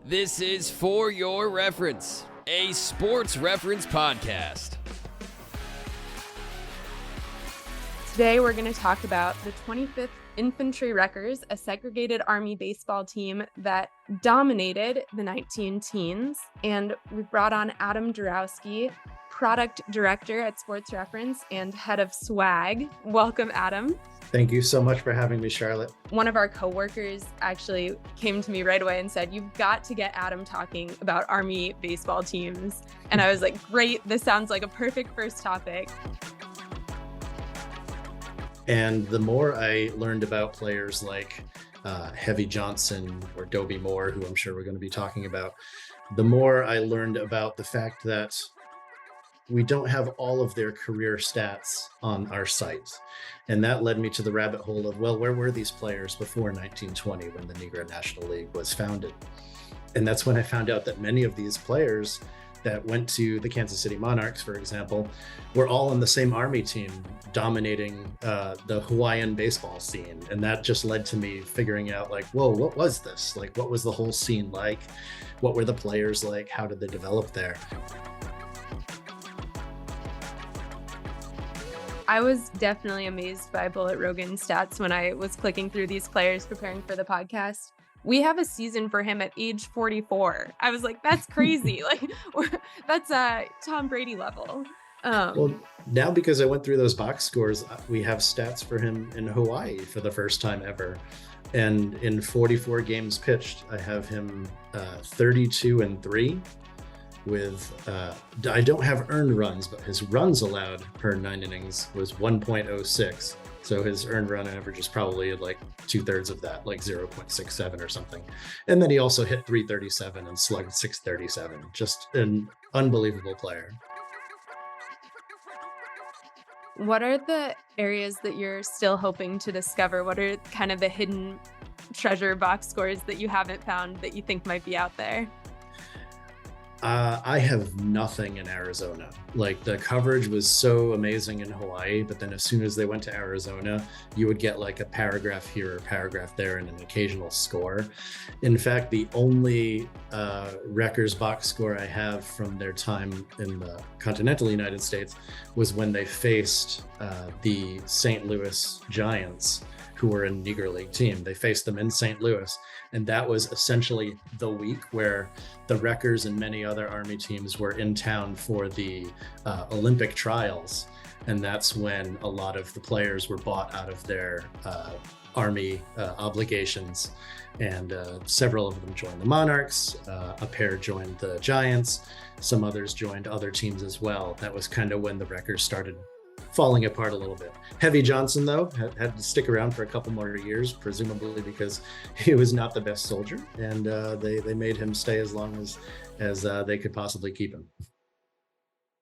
This is For Your Reference, a sports reference podcast. Today we're going to talk about the 25th Infantry Wreckers, a segregated Army baseball team that dominated the 19 teens. And we've brought on Adam Darowski, product director at Sports Reference and head of swag. Welcome, Adam. Thank you so much for having me, Charlotte. One of our coworkers actually came to me right away and said, "You've got to get Adam talking about Army baseball teams." And I was like, great, this sounds like a perfect first topic. And the more I learned about players like Heavy Johnson or Dobie Moore, who I'm sure we're going to be talking about, the more I learned about the fact that we don't have all of their career stats on our site. And that led me to the rabbit hole of, well, where were these players before 1920 when the Negro National League was founded? And that's when I found out that many of these players that went to the Kansas City Monarchs, for example, were all on the same Army team dominating the Hawaiian baseball scene. And that just led to me figuring out, like, whoa, what was this? Like, what was the whole scene like? What were the players like? How did they develop there? I was definitely amazed by Bullet Rogan's stats when I was clicking through these players preparing for the podcast. We have a season for him at age 44. I was like, that's crazy. Like, that's Tom Brady level. Well, now because I went through those box scores, we have stats for him in Hawaii for the first time ever. And in 44 games pitched, I have him 32-3 with, I don't have earned runs, but his runs allowed per 9 innings was 1.06. So his earned run average is probably like 2/3 of that, like 0.67 or something. And then he also hit 337 and slugged 637. Just an unbelievable player. What are the areas that you're still hoping to discover? What are kind of the hidden treasure box scores that you haven't found that you think might be out there? I have nothing in Arizona. Like, the coverage was so amazing in Hawaii, but then as soon as they went to Arizona, you would get like a paragraph here or a paragraph there and an occasional score. In fact, the only Wreckers box score I have from their time in the continental United States was when they faced the St. Louis Giants, who were a Negro League team. They faced them in St. Louis. And that was essentially the week where the Wreckers and many other Army teams were in town for the Olympic trials. And that's when a lot of the players were bought out of their Army obligations. And several of them joined the Monarchs. A pair joined the Giants. Some others joined other teams as well. That was kind of when the Wreckers started falling apart a little bit. Heavy Johnson, though, had to stick around for a couple more years, presumably because he was not the best soldier, and they made him stay as long as they could possibly keep him.